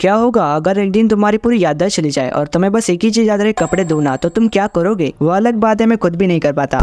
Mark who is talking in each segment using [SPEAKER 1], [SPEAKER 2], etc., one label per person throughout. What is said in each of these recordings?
[SPEAKER 1] क्या होगा अगर एक दिन तुम्हारी पूरी याददाश्त चली जाए और तुम्हें बस एक ही चीज याद रहे, कपड़े धोना, तो तुम क्या करोगे? वो अलग बात है, मैं खुद भी नहीं कर पाता।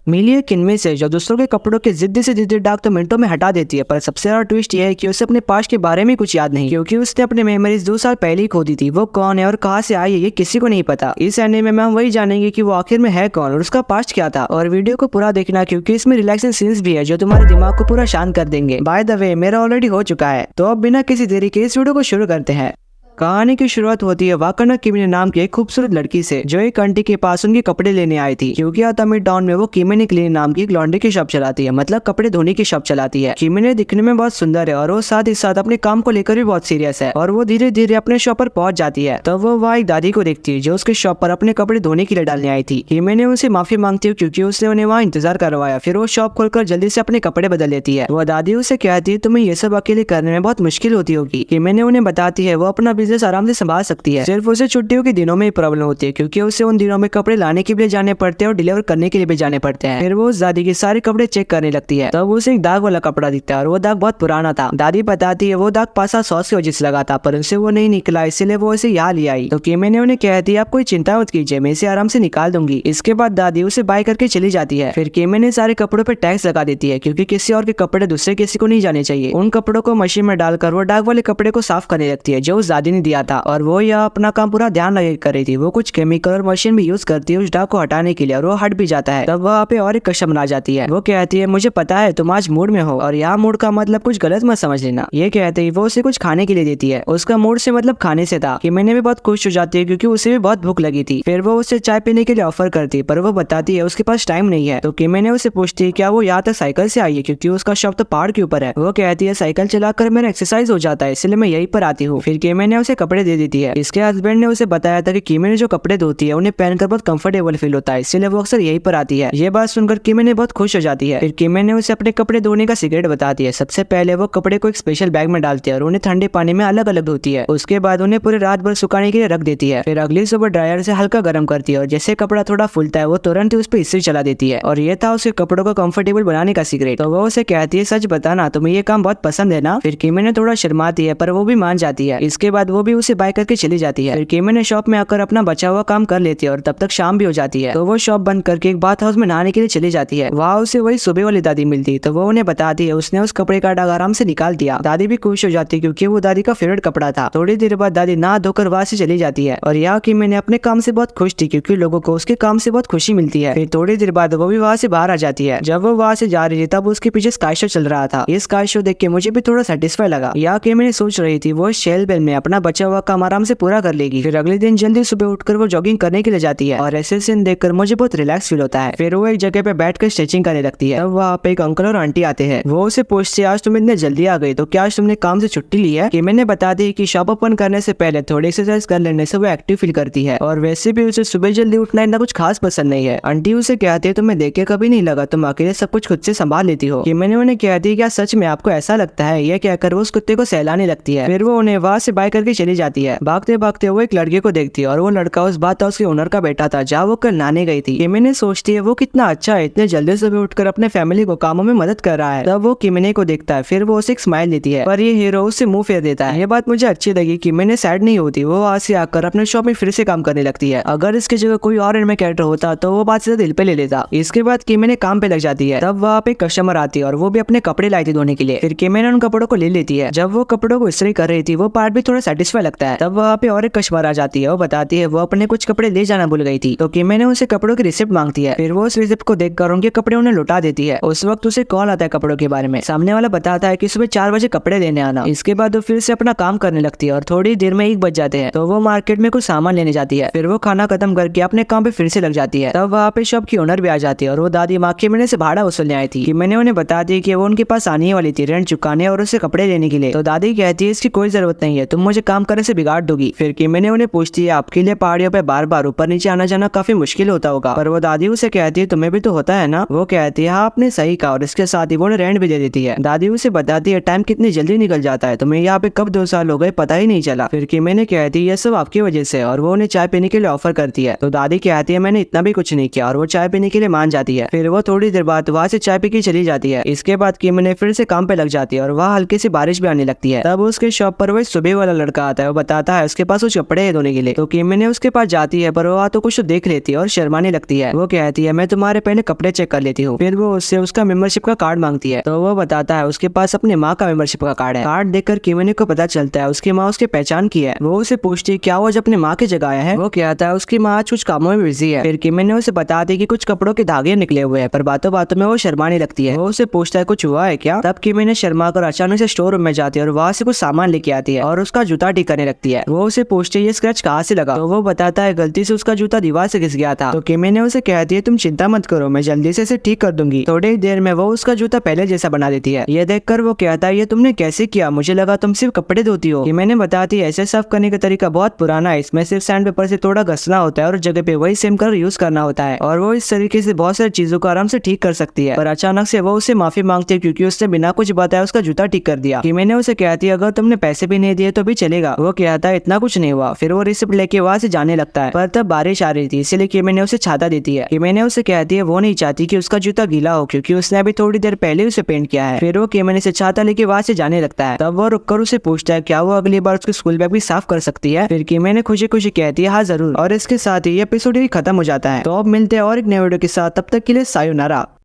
[SPEAKER 1] मिली एक किनमें से जो दूसरों के कपड़ों के जिद्दी से जिद्दी दाग तो मिनटों में हटा देती है, पर सबसे बड़ा ट्विस्ट ये है कि उसे अपने पास्ट के बारे में कुछ याद नहीं, क्योंकि उसने अपनी मेमोरीज 2 साल पहले ही खो दी थी। वो कौन है और कहाँ से आई है ये किसी को नहीं पता। इस एनिमे में हम वही जानेंगे कि वो आखिर में है कौन और उसका पास्ट क्या था। और वीडियो को पूरा देखना क्योंकि इसमें रिलैक्सिंग सीन्स भी है जो तुम्हारे दिमाग को पूरा शांत कर देंगे। बाय द वे, मेरा ऑलरेडी हो चुका है, तो अब बिना किसी देरी के इस वीडियो को शुरू करते हैं। कहानी की शुरुआत होती है वाकाना किमिने नाम की एक खूबसूरत लड़की से, जो एक आंटी के पास उनके कपड़े लेने आई थी, क्योंकि आतामी टाउन में वो किमिने क्लीन नाम की एक लॉन्ड्री की शॉप चलाती है, मतलब कपड़े धोने की शॉप चलाती है। किमिने दिखने में बहुत सुंदर है और वो साथ ही साथ अपने काम को लेकर भी बहुत सीरियस है, और वो धीरे धीरे अपने शॉप पर पहुंच जाती है। तो वो वहाँ एक दादी को देखती है जो उसके शॉप पर अपने कपड़े धोने के लिए डालने आई थी। किमिने उनसे माफी मांगती है क्योंकि उसने उन्हें वहाँ इंतजार करवाया। फिर वो शॉप खोलकर जल्दी से अपने कपड़े बदल लेती है। वो दादी उसे कहती है तुम्हें ये सब अकेले करने में बहुत मुश्किल होती होगी। किमिने उन्हें बताती है वो अपना बिजनेस आराम से संभाल सकती है, सिर्फ उसे छुट्टियों के दिनों में ही प्रॉब्लम होती है, क्योंकि उसे उन दिनों में कपड़े लाने के लिए जाने पड़ते हैं और डिलीवर करने के लिए भी जाने पड़ते हैं। फिर वो उस दादी के सारे कपड़े चेक करने लगती है, तब उसे एक दाग वाला कपड़ा दिखता है और वो दाग बहुत पुराना था। दादी बताती है वो दाग पासा सॉस की वजह से लगा था, पर उसे वो नहीं निकला, इसलिए वो इसे यहाँ ले आई। तो किमिने उन्हें कहती है आप कोई चिंता मत कीजिए, मैं इसे आराम से निकाल दूंगी। इसके बाद दादी उसे बाय करके चली जाती है। फिर किमिने सारे कपड़ों पर टैक्स लगा देती है, क्योंकि किसी और के कपड़े दूसरे किसी को नहीं जाने चाहिए। उन कपड़ों को मशीन में डालकर वो दाग वाले कपड़े को साफ करने लगती है जो उस दादी ने दिया था, और वो यह अपना काम पूरा ध्यान लगा कर रही थी। वो कुछ केमिकल और मशीन भी यूज करती है उस दाग को हटाने के लिए, और वो हट भी जाता है। तब वहाँ पे और एक कस्टमर आ जाती है। वो कहती है मुझे पता है तुम आज मूड में हो, और यहाँ मूड का मतलब कुछ गलत मत समझ लेना। ये कहते ही वो उसे कुछ खाने के लिए देती है। उसका मूड से मतलब खाने से था। कि मैंने भी बहुत खुश हो जाती है क्योंकि उसे भी बहुत भूख लगी थी। फिर वो उसे चाय पीने के लिए ऑफर करती है, पर वो बताती है उसके पास टाइम नहीं है। तो किमिने उसे पूछती है क्या वो यहाँ तक साइकिल से आई है, क्योंकि उसका शॉप तो पहाड़ के ऊपर है। वो कहती है साइकिल चलाकर मेरा एक्सरसाइज हो जाता है, इसलिए मैं यहीं पर आती हूँ। फिर किमिने उसे कपड़े दे देती है। इसके हस्बैंड ने उसे बताया था कि किमिने जो कपड़े धोती है उन्हें पहनकर बहुत कंफर्टेबल फील होता है, इसलिए वो अक्सर यहीं पर आती है। ये बात सुनकर किमिने बहुत खुश हो जाती है। फिर किमिने उसे अपने कपड़े धोने का सीक्रेट बताती है। सबसे पहले वो कपड़े को एक स्पेशल बैग में डालती है और उन्हें ठंडे पानी में अलग अलग धोती है। उसके बाद उन्हें पूरे रात भर सुखाने के लिए रख देती है। फिर अगली सुबह ड्रायर से हल्का गर्म करती है, और जैसे कपड़ा थोड़ा फूलता है वो तुरंत ही उस पर इस्त्री चला देती है। और ये था उसके कपड़ों को कंफर्टेबल बनाने का सीक्रेट। तो वो उसे कहती है सच बताना तुम्हें ये काम बहुत पसंद है ना? फिर किमिने थोड़ा शर्माती है, पर वो भी मान जाती है। इसके बाद वो भी उसे बाय करके चली जाती है। फिर किमिने शॉप में आकर अपना बचा हुआ काम कर लेती है, और तब तक शाम भी हो जाती है। तो वो शॉप बंद करके एक बाथ हाउस में नहाने के लिए चली जाती है। वहाँ उसे वही सुबह वाली दादी मिलती है, तो वो उन्हें बताती है उसने उस कपड़े का दाग आराम से निकाल दिया। दादी भी खुश हो जाती है क्योंकि वो दादी का फेवरेट कपड़ा था। थोड़ी देर बाद दादी नहा धोकर वहाँ से चली जाती है, और यहाँ की मैंने अपने काम से बहुत खुश थी क्योंकि लोगों को उसके काम से बहुत खुशी मिलती है। फिर थोड़ी देर बाद वो भी वहाँ से बाहर आ जाती है। जब वो वहाँ से जा रही थी तब उसके पीछे स्काई शो चल रहा था। ये स्काई शो देख के मुझे भी थोड़ा सेटिस्फाई लगा। यहाँ की मैंने सोच रही थी वो शेल बेल में अपना बचा हुआ काम आराम से पूरा कर लेगी। फिर अगले दिन जल्दी सुबह उठकर वो जॉगिंग करने के लिए जाती है, और ऐसे सीन देखकर मुझे बहुत रिलैक्स फील होता है। फिर वो एक जगह पे बैठकर स्ट्रेचिंग करने लगती है। तब वहाँ पे एक अंकल और आंटी आते हैं। वो उसे पूछते हैं आज तुम इतने जल्दी आ गई, तो क्या आज तुमने काम से छुट्टी ली है? कि मैंने बता दी कि शॉप ओपन करने से पहले थोड़ी एक्सरसाइज कर लेने से वो एक्टिव फील करती है, और वैसे भी उसे सुबह जल्दी उठना इतना कुछ खास पसंद नहीं है। आंटी उसे कहती है तुम्हें देख के कभी नहीं लगा तुम अकेले सब कुछ खुद से संभाल लेती हो? कि मैंने उन्हें कहती है क्या सच में आपको ऐसा लगता है? ये कहकर वो उस कुत्ते को सहलाने लगती है। फिर वो उन्हें वहाँ से बाय करके चली जाती है। भागते भागते वो एक लड़के को देखती है, और वो लड़का उस बात हाउस के ओनर का बेटा था जहाँ वो कल नहाने गई थी। किमिने सोचती है वो कितना अच्छा है, इतने जल्दी सुबह उठकर अपने फैमिली को कामों में मदद कर रहा है। तब वो किमिने को देखता है। फिर वो उसे एक स्माइल देती है, पर ये हीरो उससे मुंह फेर देता है। ये बात मुझे अच्छी लगी। किमिने सैड नहीं होती, वो वहाँ से आकर अपने शॉप में फिर से काम करने लगती है। अगर इसकी जगह कोई और एनिमे कैरेक्टर होता तो वो बात सीधा दिल पे ले लेता। इसके बाद किमिने काम पे लग जाती है। तब वहाँ पे कस्टमर आती है और वो भी अपने कपड़े लाई थी धोने के लिए। फिर किमिने उन कपड़ों को ले लेती है। जब वो कपड़ों को इस्त्री कर रही थी वो पार्ट भी थोड़ा सेटिस्फाई लगता है। तब वहाँ पे और एक कस्टमर आ जाती है। वो बताती है वो अपने कुछ कपड़े ले जाना भूल गई थी। तो किमिने उसे कपड़ों की रिसिप्ट मांगती है। फिर वो उस रिसिप्ट को देखकर उनके कपड़े उन्हें लौटा देती है। उस वक्त उसे कॉल आता है कपड़ों के बारे में। सामने वाला बताता है कि सुबह 4 बजे कपड़े लेने आना। इसके बाद वो फिर से अपना काम करने लगती है, और थोड़ी देर में 1 बज जाते हैं। तो वो मार्केट में कुछ सामान लेने जाती है। फिर वो खाना खत्म करके अपने काम पे फिर से लग जाती है। तब वहाँ पे शॉप की ओनर भी आ जाती है, और वो दादी माँ किमिने से भाड़ा वसूलने आई थी। किमिने उन्हें बता दी कि वो उनके पास आने वाली थी रेंट चुकाने और उसे कपड़े लेने के लिए। तो दादी कहती है इसकी कोई जरूरत नहीं है, तुम मुझे काम करने से बिगाड़ दोगी। फिर किमिने उन्हें पूछती है आपके लिए पहाड़ियों पे बार बार ऊपर नीचे आना जाना काफी मुश्किल होता होगा? पर वो दादी उसे कहती है तुम्हें भी तो होता है ना? वो कहती है हाँ आपने सही कहा, और इसके साथ ही वो रेंट भी दे देती है। दादी उसे बताती है टाइम कितनी जल्दी निकल जाता है, तुम्हें यहाँ पे कब 2 साल हो गए पता ही नहीं चला। फिर किमिने कहती है ये सब आपकी वजह से, और वो उन्हें चाय पीने के लिए ऑफर करती है। तो दादी कहती है मैंने इतना भी कुछ नहीं किया, और वो चाय पीने के लिए मान जाती है। फिर वो थोड़ी देर बाद वहाँ से चाय पी के चली जाती है। इसके बाद किमिने फिर से काम पे लग जाती है, और वहाँ हल्की सी बारिश भी आने लगती है। तब उसके शॉप पर वो सुबह वाला लड़का लड़का आता है, वो बताता है उसके पास कुछ कपड़े हैं धोने के लिए। तो किमी उसके पास जाती है, पर वो तो कुछ तो देख लेती है और शर्माने लगती है। वो कहती है मैं तुम्हारे पहले कपड़े चेक कर लेती हूँ। फिर वो उससे उसका मेंबरशिप का कार्ड मांगती है। तो वो बताता है उसके पास अपनी माँ का मेंबरशिप का कार्ड है। कार्ड देखकर किमी को पता चलता है उसकी माँ उसकी पहचान की है। वो उसे पूछती है क्या वो आज अपनी माँ की जगह आया है। वो कहता है उसकी माँ आज कुछ कामों में बिजी है। फिर किमी उसे बताती है कि कुछ कपड़ों के धागे निकले हुए हैं, पर बातों बातों में वो शर्माने लगती है। वो उसे पूछता है कुछ हुआ है क्या। तब किमी शर्मा कर अचानक से स्टोर रूम में जाती है और वहाँ से कुछ सामान लेके आती है और उसका जूता ठीक करने लगती है। वो उसे पूछती है ये स्क्रैच कहाँ से लगा। तो वो बताता है गलती से उसका जूता दीवार से घिस गया था। तो किमी उसे कहती है तुम चिंता मत करो, मैं जल्दी से इसे ठीक कर दूंगी। थोड़ी ही देर में वो उसका जूता पहले जैसा बना देती है। ये देखकर वो कहता है ये तुमने कैसे किया, मुझे लगा तुम सिर्फ कपड़े धोती हो। किमी बताती है ऐसे साफ करने का तरीका बहुत पुराना है, इसमें सिर्फ सैंड पेपर से थोड़ा घसना होता है और जगह पे वही सेम कलर यूज करना होता है और वो इस तरीके से बहुत सारी चीजों को आराम से ठीक कर सकती है। पर अचानक से वो उसे माफी मांगती है क्योंकि उसने बिना कुछ बताए उसका जूता ठीक कर दिया। किमी उसे कहती है अगर तुमने पैसे भी नहीं दिए तो भी चलेगा। वो कहता है इतना कुछ नहीं हुआ। फिर वो रिसिप्ट लेके वहाँ से जाने लगता है, पर तब बारिश आ रही थी इसलिए किमी उसे छाता देती है। किमी उसे कहती है वो नहीं चाहती कि उसका जूता गीला हो क्योंकि उसने अभी थोड़ी देर पहले उसे पेंट किया है। फिर वो किमी से छाता लेके वहाँ से जाने लगता है। तब वो रुककर उसे पूछता है क्या वो अगली बार उसके स्कूल बैग भी साफ कर सकती है। फिर किमी खुशी खुशी कहती है हाँ जरूर। और इसके साथ ही एपिसोड खत्म हो जाता है। तो अब मिलते हैं और एक नए वीडियो के साथ, तब तक के लिए सायोनारा।